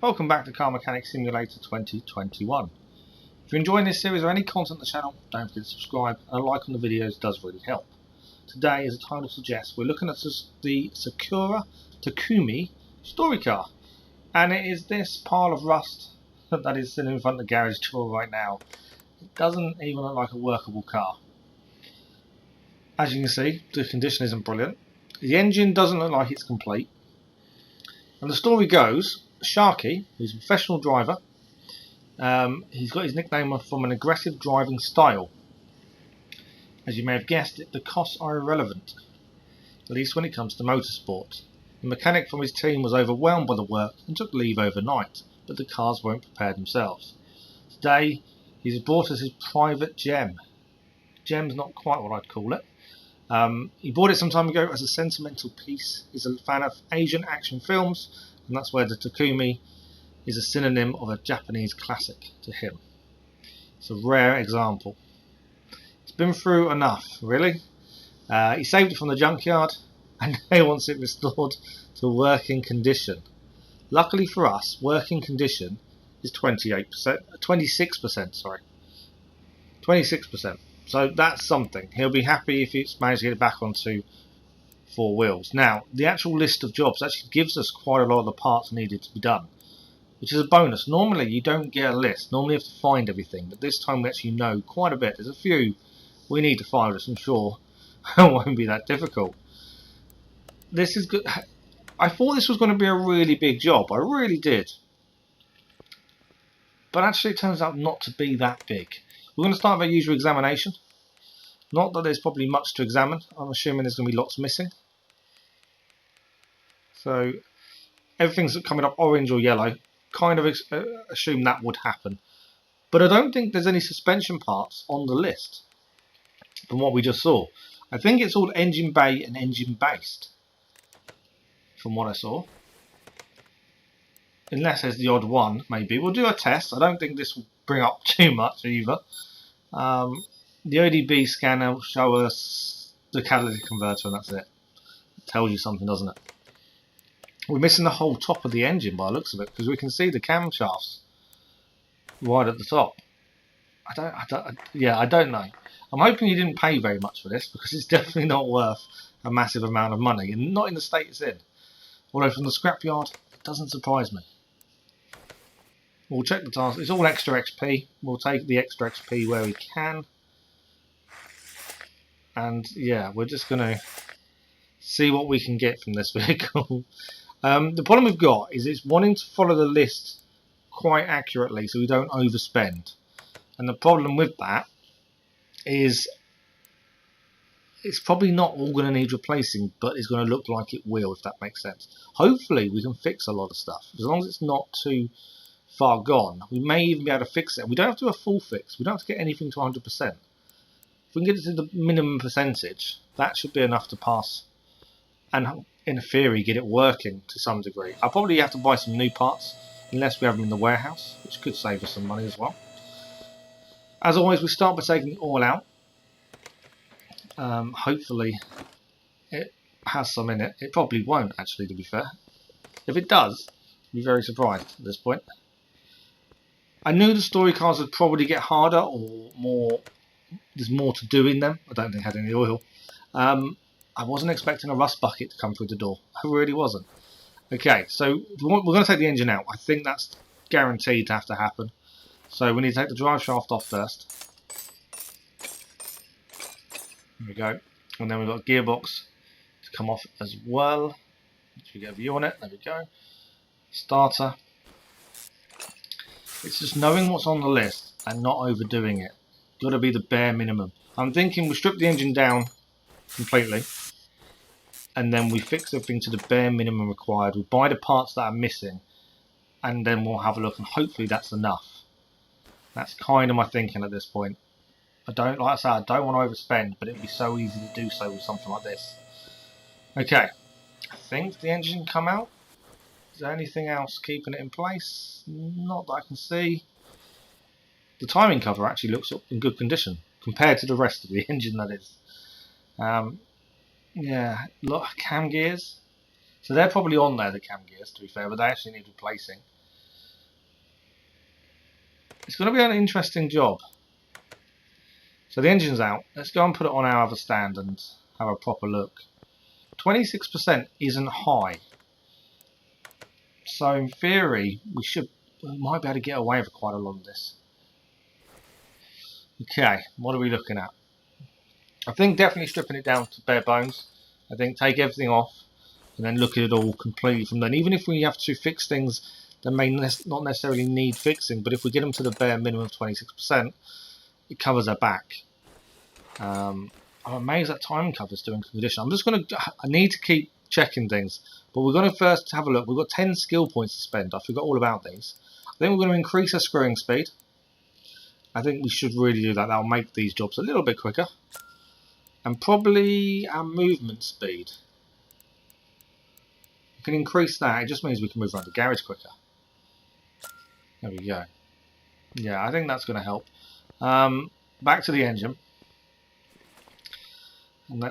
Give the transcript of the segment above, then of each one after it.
Welcome back to Car Mechanic Simulator 2021. If you're enjoying this series or any content on the channel, don't forget to subscribe, and a like on the videos does really help. Today, as the title suggests, we're looking at the Sukura Takumi story car, and it is this pile of rust that is sitting in front of the garage door right now. It doesn't even look like a workable car. As you can see, the condition isn't brilliant. The engine doesn't look like it's complete. And the story goes, Sharky, who's a professional driver, he's got his nickname from an aggressive driving style. As you may have guessed, the costs are irrelevant, at least when it comes to motorsport. The mechanic from his team was overwhelmed by the work and took leave overnight, but the cars weren't prepared themselves. Today, he's brought us his private gem. Gem's not quite what I'd call it. He bought it some time ago as a sentimental piece. He's a fan of Asian action films, and that's where the Takumi is a synonym of a Japanese classic to him. It's a rare example. It's been through enough, really. He saved it from the junkyard, and now he wants it restored to working condition. Luckily for us, working condition is 26%. 26%. So that's something. He'll be happy if it's managed to get it back onto four wheels. Now, the actual list of jobs actually gives us quite a lot of the parts needed to be done, which is a bonus. Normally, you don't get a list. Normally, you have to find everything, but this time we actually know quite a bit. There's a few we need to find, which I'm sure it won't be that difficult. This is good. I thought this was going to be a really big job. I really did. But actually, it turns out not to be that big. We're going to start with our usual examination. Not that there's probably much to examine. I'm assuming there's going to be lots missing. So everything's coming up orange or yellow. Kind of assume that would happen. But I don't think there's any suspension parts on the list from what we just saw. I think it's all engine bay and engine based from what I saw. Unless there's the odd one, maybe. We'll do a test. I don't think this will bring up too much either. The ODB scanner will show us the catalytic converter, and that's it. It tells you something, doesn't it? We're missing the whole top of the engine by the looks of it, because we can see the camshafts right at the top. I don't know. I'm hoping you didn't pay very much for this, because it's definitely not worth a massive amount of money, and not in the state it's in. Although from the scrapyard, it doesn't surprise me. We'll check the task. It's all extra XP. We'll take the extra XP where we can. And yeah, we're just going to see what we can get from this vehicle. The problem we've got is it's wanting to follow the list quite accurately so we don't overspend. And the problem with that is it's probably not all going to need replacing, but it's going to look like it will, if that makes sense. Hopefully we can fix a lot of stuff. As long as it's not too far gone, we may even be able to fix it. We don't have to do a full fix. We don't have to get anything to 100%. If we can get it to the minimum percentage, that should be enough to pass and, in theory, get it working to some degree. I'll probably have to buy some new parts, unless we have them in the warehouse, which could save us some money as well. As always, we start by taking it all out. Hopefully it has some in it. It probably won't, actually, to be fair. If it does, I'll be very surprised at this point. I knew the story cars would probably get harder or more. There's more to do in them. I don't think it had any oil. I wasn't expecting a rust bucket to come through the door. I really wasn't. Okay, so we're going to take the engine out. I think that's guaranteed to have to happen. So we need to take the drive shaft off first. There we go. And then we've got Gearbox to come off as well. Let's get a view on it. There we go. Starter. It's just knowing what's on the list and not overdoing it. Got to be the bare minimum. I'm thinking we strip the engine down completely, and then we fix everything to the bare minimum required. We buy the parts that are missing, and then we'll have a look, and hopefully that's enough. That's kind of my thinking at this point. Like I said, I don't want to overspend, but it'd be so easy to do so with something like this. Okay, I think the engine can come out. Is there anything else keeping it in place? Not that I can see. The timing cover actually looks in good condition compared to the rest of the engine, that is. Yeah, look, cam gears. So they're probably on there, the cam gears, to be fair, but they actually need replacing. It's going to be an interesting job. So the engine's out. Let's go and put it on our other stand and have a proper look. 26% isn't high. So in theory, we might be able to get away with quite a lot of this. Okay, what are we looking at? I think definitely stripping it down to bare bones. I think take everything off and then look at it all completely from then. Even if we have to fix things that may not necessarily need fixing, but if we get them to the bare minimum of 26%, it covers our back. I'm amazed that time cover's doing condition. I need to keep checking things, but we're going to first have a look. We've got 10 skill points to spend. I forgot all about these. I think we're going to increase our screwing speed. I think we should really do that. That'll make these jobs a little bit quicker. And probably our movement speed. We can increase that. It just means we can move around the garage quicker. There we go. Yeah, I think that's going to help. Back to the engine. And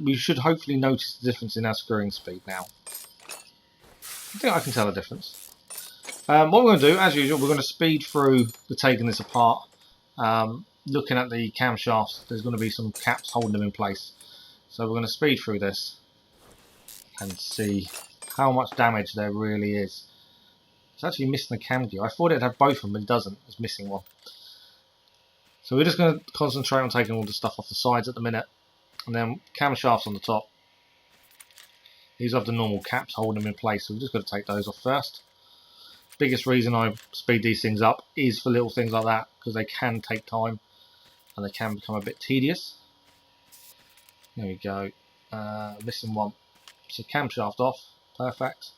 we should hopefully notice the difference in our screwing speed now. I think I can tell the difference. What we're going to do, as usual, we're going to speed through taking this apart. Looking at the camshafts, there's going to be some caps holding them in place. So we're going to speed through this and see how much damage there really is. It's actually missing the cam gear. I thought it'd have both of them, but it doesn't. It's missing one. So we're just going to concentrate on taking all the stuff off the sides at the minute. And then camshafts on the top. These have the normal caps holding them in place, so we've just got to take those off first. Biggest reason I speed these things up is for little things like that, because they can take time and they can become a bit tedious. There we go. Missing one. So camshaft off. Perfect.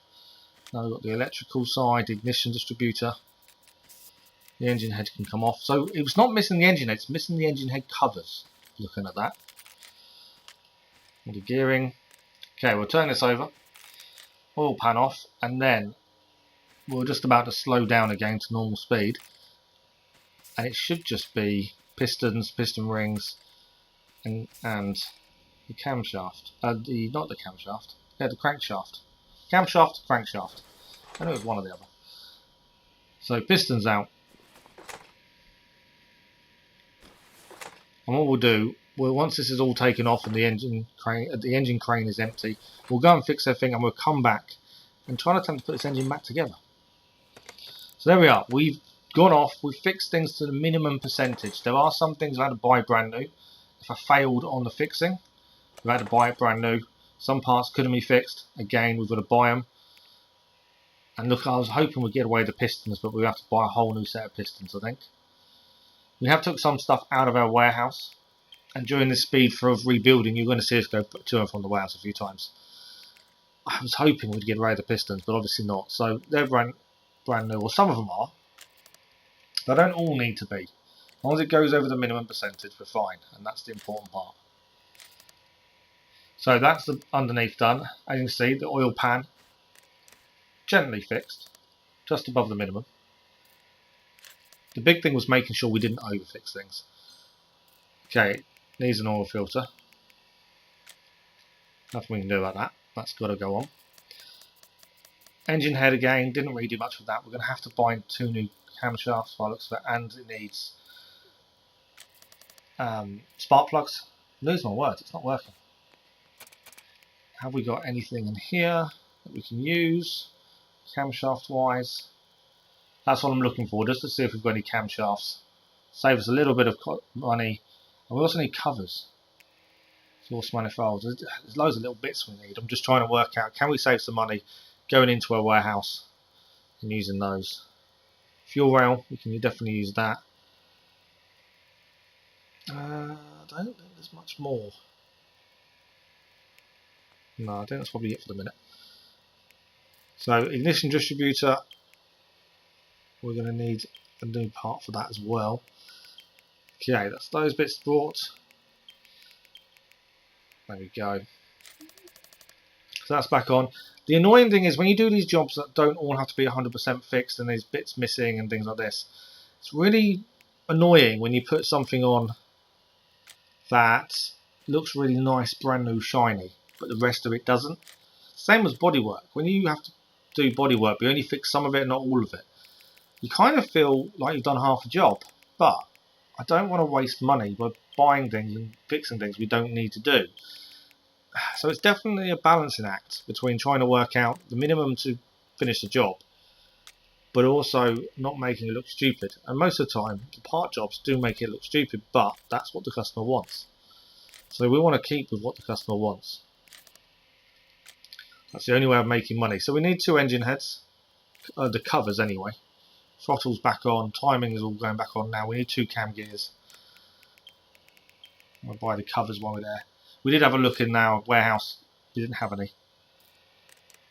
Now we've got the electrical side, ignition distributor. The engine head can come off. So it was not missing the engine head, it's missing the engine head covers. Looking at that. The gearing. Okay, we'll turn this over. Oil pan off, and then we're just about to slow down again to normal speed. And it should just be pistons, piston rings, and the camshaft. Not the camshaft. Yeah, the crankshaft. Camshaft, crankshaft. I know it was one or the other. So pistons out. And what we'll do, once this is all taken off and the engine crane is empty, we'll go and fix everything and we'll come back and try to attempt to put this engine back together. So there we are. We've gone off. We've fixed things to the minimum percentage. There are some things I had to buy brand new. If I failed on the fixing, we had to buy it brand new. Some parts couldn't be fixed. Again, we've got to buy them. And look, I was hoping we'd get away with the pistons, but we have to buy a whole new set of pistons, I think. We have took some stuff out of our warehouse. And during this speed of rebuilding, you're going to see us go to and from the warehouse a few times. I was hoping we'd get rid of the pistons, but obviously not. So they're brand new, or some of them are. They don't all need to be. As long as it goes over the minimum percentage, we're fine, and that's the important part. So that's the underneath done. As you can see, the oil pan gently fixed, just above the minimum. The big thing was making sure we didn't overfix things. Okay, needs an oil filter. Nothing we can do about that. That's got to go on. Engine head again, didn't really do much with that. We're going to have to buy 2 new camshafts by the looks of it, and it needs spark plugs. Lose my words, it's not working. Have we got anything in here that we can use camshaft wise? That's what I'm looking for, just to see if we've got any camshafts. Save us a little bit of money. And we also need covers. Source manifolds. There's loads of little bits we need. I'm just trying to work out, can we save some money going into our warehouse and using those. Fuel rail, we can definitely use that. I don't think there's much more. No, I think that's probably it for the minute. So ignition distributor, we're going to need a new part for that as well. Okay, that's those bits brought. There we go. So that's back on. The annoying thing is when you do these jobs that don't all have to be 100% fixed and there's bits missing and things like this, it's really annoying when you put something on that looks really nice, brand new, shiny, but the rest of it doesn't. Same as bodywork. When you have to do bodywork, you only fix some of it, not all of it. you kind of feel like you've done half a job, but I don't want to waste money by buying things and fixing things we don't need to do. So it's definitely a balancing act between trying to work out the minimum to finish the job, but also not making it look stupid. And most of the time, the part jobs do make it look stupid, but that's what the customer wants. So we want to keep with what the customer wants. That's the only way of making money. So we need 2 engine heads, the covers anyway. Throttle's back on, timing is all going back on now. We need 2 cam gears. I'll buy the covers while we're there. We did have a look in our warehouse. We didn't have any.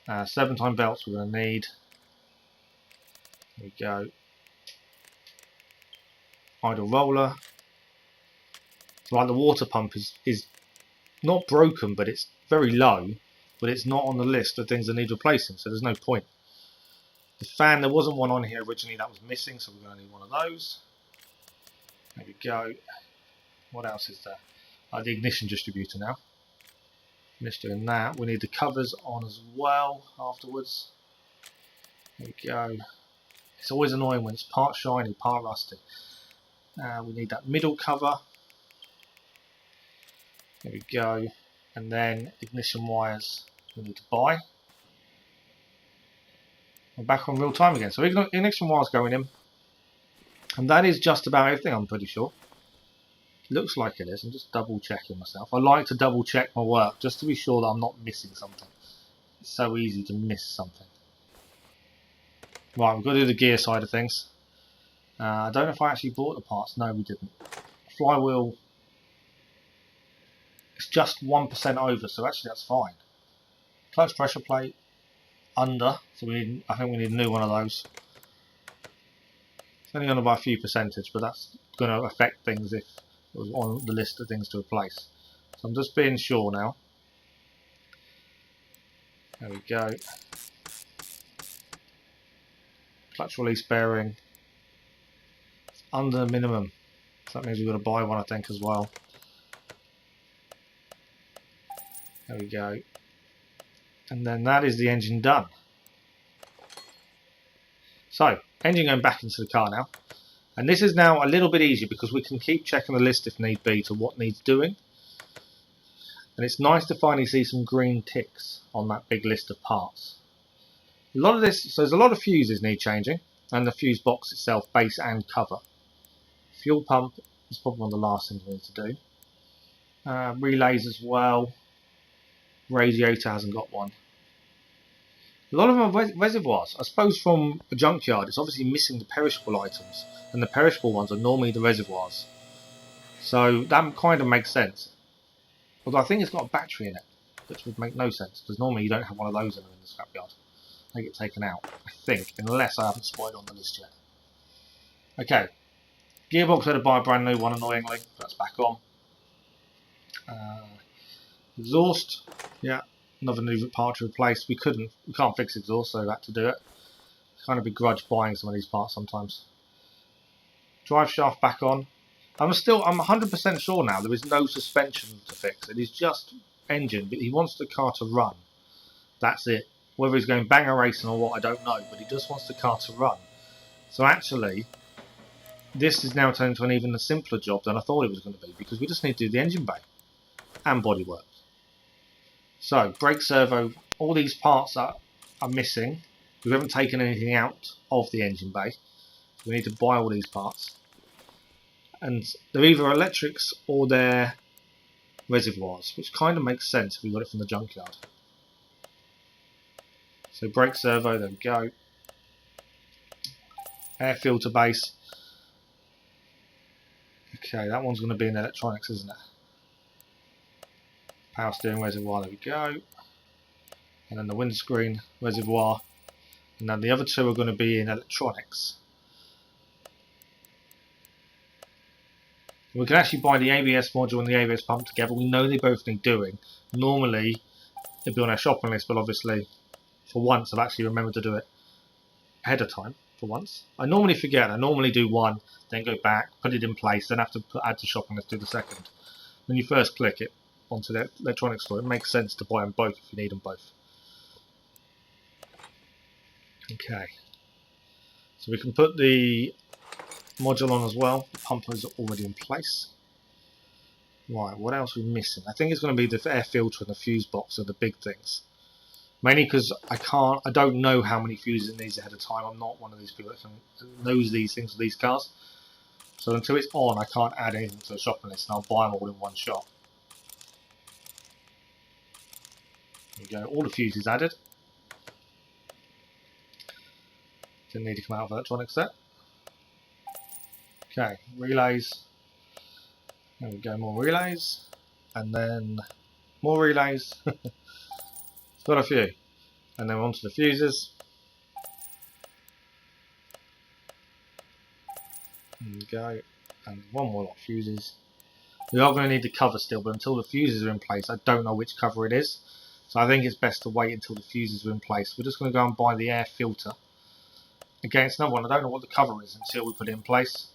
7-time belts we're going to need. There we go. Idle roller. So like the water pump is not broken, but it's very low. But it's not on the list of things that need replacing, so there's no point. The fan, there wasn't one on here originally that was missing, so we're going to need one of those. There we go. What else is there? The ignition distributor now. Finished doing that. We need the covers on as well afterwards. There we go. It's always annoying when it's part shiny, part rusty. We need that middle cover. There we go. And then ignition wires we need to buy. We're back on real time again. So ignition wires going in. And that is just about everything, I'm pretty sure. Looks like it is. I'm just double checking myself. I like to double check my work just to be sure that I'm not missing something. It's so easy to miss something. Right, we've got to do the gear side of things. I don't know if I actually bought the parts. No, we didn't. Flywheel, it's just 1% over, so actually that's fine. Clutch pressure plate, under, so I think we need a new one of those. It's only going to buy a few percentage, but that's going to affect things if it was on the list of things to replace. So I'm just being sure now. There we go. Clutch release bearing. It's under minimum. So that means we've got to buy one, I think, as well. There we go. And then that is the engine done. So, engine going back into the car now. And this is now a little bit easier because we can keep checking the list if need be to what needs doing. And it's nice to finally see some green ticks on that big list of parts. A lot of this, so there's a lot of fuses need changing, and the fuse box itself, base and cover. Fuel pump is probably one of the last things we need to do. Relays as well. Radiator hasn't got one. A lot of them are reservoirs. I suppose from a junkyard, it's obviously missing the perishable items, and the perishable ones are normally the reservoirs. So that kind of makes sense. Although I think it's got a battery in it, which would make no sense, because normally you don't have one of those in the scrapyard. They get taken out, I think, unless I haven't spotted on the list yet. Okay, Gearbox had to buy a brand new one, annoyingly. That's back on. Exhaust, yeah, another new part to replace. We can't fix exhaust, so we had to do it. Kind of begrudge buying some of these parts sometimes. Drive shaft back on. I'm 100% sure now there is no suspension to fix. It is just engine, but he wants the car to run. That's it. Whether he's going banger racing or what, I don't know, but he just wants the car to run. So actually, this is now turned into an even simpler job than I thought it was going to be, because we just need to do the engine bay and bodywork. So, brake servo, all these parts that are missing. We haven't taken anything out of the engine bay. We need to buy all these parts. And they're either electrics or they're reservoirs, which kind of makes sense if we got it from the junkyard. So brake servo, there we go. Air filter base. Okay, that one's going to be in electronics, isn't it? Power steering reservoir, there we go. And then the windscreen reservoir. And then the other two are going to be in electronics. We can actually buy the ABS module and the ABS pump together. We know they both need doing. Normally, it'd be on our shopping list, but obviously, for once, I've actually remembered to do it ahead of time, for once. I normally forget. I normally do one, then go back, put it in place, then have to add to shopping list, do the second. When you first click it onto the electronics store, it makes sense to buy them both if you need them both. Okay. So we can put the module on as well. The pumper is already in place. Right, what else are we missing? I think it's going to be the air filter and the fuse box are the big things. Mainly because I don't know how many fuses it needs ahead of time. I'm not one of these people that knows these things for these cars. So until it's on, I can't add anything to the shopping list, and I'll buy them all in one shot. There we go, all the fuses added. Didn't need to come out of electronics there. Okay, relays. There we go, more relays. And then more relays. Got a few. And then onto the fuses. There we go. And one more lot of fuses. We are going to need the cover still, but until the fuses are in place, I don't know which cover it is. So I think it's best to wait until the fuses are in place. We're just going to go and buy the air filter. Again, it's another one. I don't know what the cover is until we put it in place.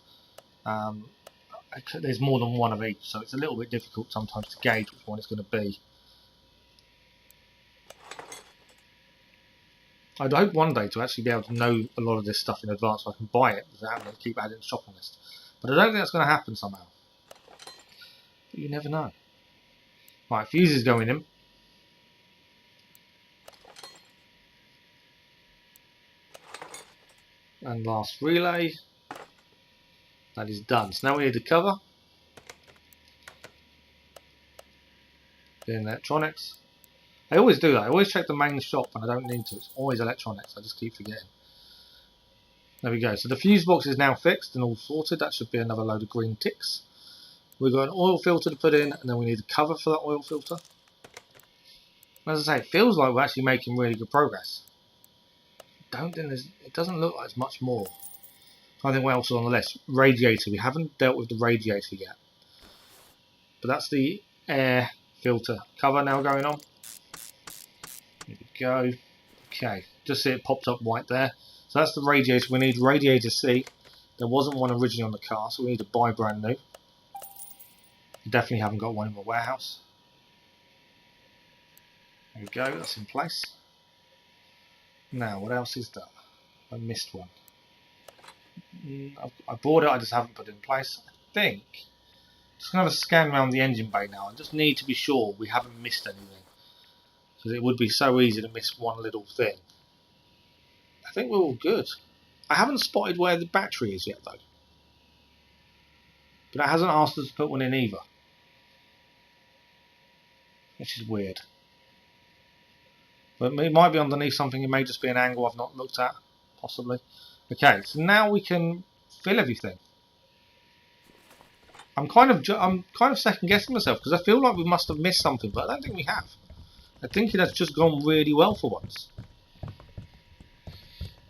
There's more than one of each, so it's a little bit difficult sometimes to gauge which one it's going to be. I'd hope one day to actually be able to know a lot of this stuff in advance so I can buy it without having to keep adding to the shopping list. But I don't think that's going to happen somehow. But you never know. Right, fuses going in. And last relay. That is done. So now we need the cover. Then electronics. I always do that. I always check the main shop when I don't need to. It's always electronics. I just keep forgetting. There we go. So the fuse box is now fixed and all sorted. That should be another load of green ticks. We've got an oil filter to put in, and then we need a cover for that oil filter. And as I say, it feels like we're actually making really good progress. It doesn't look like there's much more. I think what else is on the list? Radiator. We haven't dealt with the radiator yet. But that's the air filter cover now going on. There we go. Okay, just see it popped up white there. So that's the radiator. We need radiator C. There wasn't one originally on the car, so we need to buy brand new. We definitely haven't got one in the warehouse. There we go, that's in place. Now, what else is that? I missed one. I bought it, I just haven't put it in place. I think. Just going to have a scan around the engine bay now. I just need to be sure we haven't missed anything. Because it would be so easy to miss one little thing. I think we're all good. I haven't spotted where the battery is yet though. But it hasn't asked us to put one in either. Which is weird. But it might be underneath something. It may just be an angle I've not looked at. Possibly. Okay, so now we can fill everything. I'm kind of second guessing myself because I feel like we must have missed something, but I don't think we have. I think it has just gone really well for once.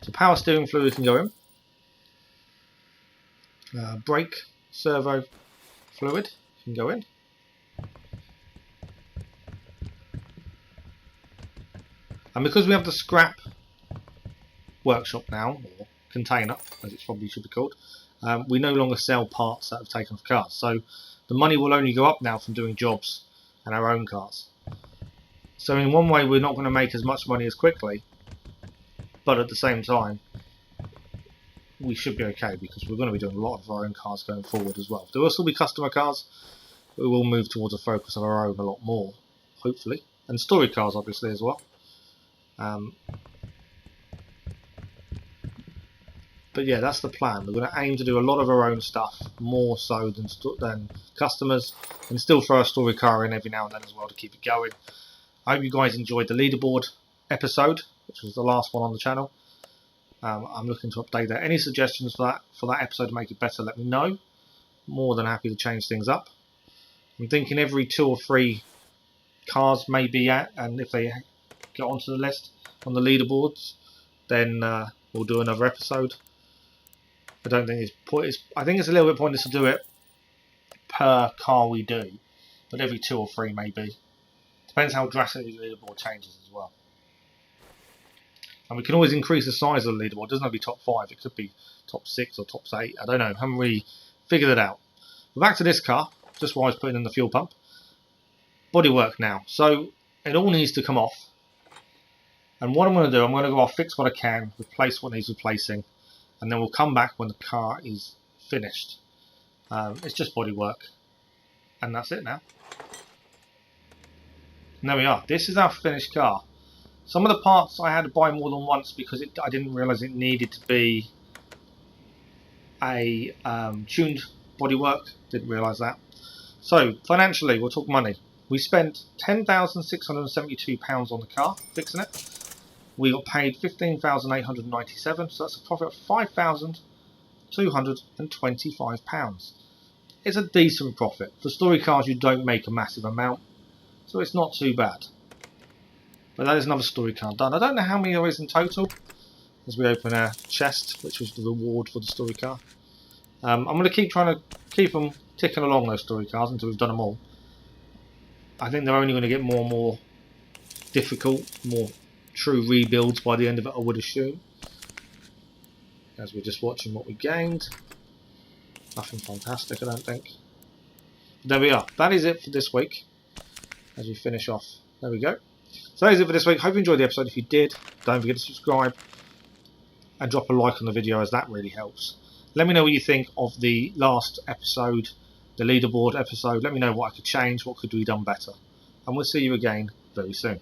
So power steering fluid can go in. Brake servo fluid can go in. And because we have the scrap workshop now, or container as it probably should be called, we no longer sell parts that have taken off cars. So the money will only go up now from doing jobs and our own cars. So in one way we're not going to make as much money as quickly, but at the same time we should be okay because we're going to be doing a lot of our own cars going forward as well. There will still be customer cars, but we will move towards a focus of our own a lot more, hopefully, and story cars obviously as well. But yeah, that's the plan. We're going to aim to do a lot of our own stuff, more so than customers, and still throw a story car in every now and then as well to keep it going. I hope you guys enjoyed the leaderboard episode, which was the last one on the channel. I'm looking to update that. Any suggestions for that episode to make it better, let me know. More than happy to change things up. I'm thinking every 2 or 3 cars maybe and if they get onto the list on the leaderboards, then we'll do another episode. I don't think I think it's a little bit pointless to do it per car we do, but every 2 or 3 maybe. Depends how drastically the leaderboard changes as well. And we can always increase the size of the leaderboard. It doesn't have to be top 5. It could be top 6 or top 8. I don't know. I haven't really figured it out. But back to this car, just while I was putting in the fuel pump. Bodywork now. So it all needs to come off. And what I'm going to do, I'm going to go off, fix what I can, replace what needs replacing. and then we'll come back when the car is finished. It's just bodywork, and that's it now. And there we are. This is our finished car. Some of the parts I had to buy more than once because I didn't realise it needed to be a tuned bodywork. Didn't realise that. So financially, we'll talk money. We spent £10,672 on the car fixing it. We got paid £15,897, so that's a profit of £5,225. It's a decent profit. For story cars, you don't make a massive amount, so it's not too bad. But that is another story car done. I don't know how many there is in total, as we open our chest, which was the reward for the story car. I'm going to keep trying to keep them ticking along, those story cars, until we've done them all. I think they're only going to get more and more difficult, more true rebuilds by the end of it, I would assume. As we're just watching what we gained. Nothing fantastic, I don't think. But there we are. That is it for this week. As we finish off. There we go. So that is it for this week. Hope you enjoyed the episode. If you did, don't forget to subscribe and drop a like on the video, as that really helps. Let me know what you think of the last episode, the leaderboard episode. Let me know what I could change, what could be done better. And we'll see you again very soon.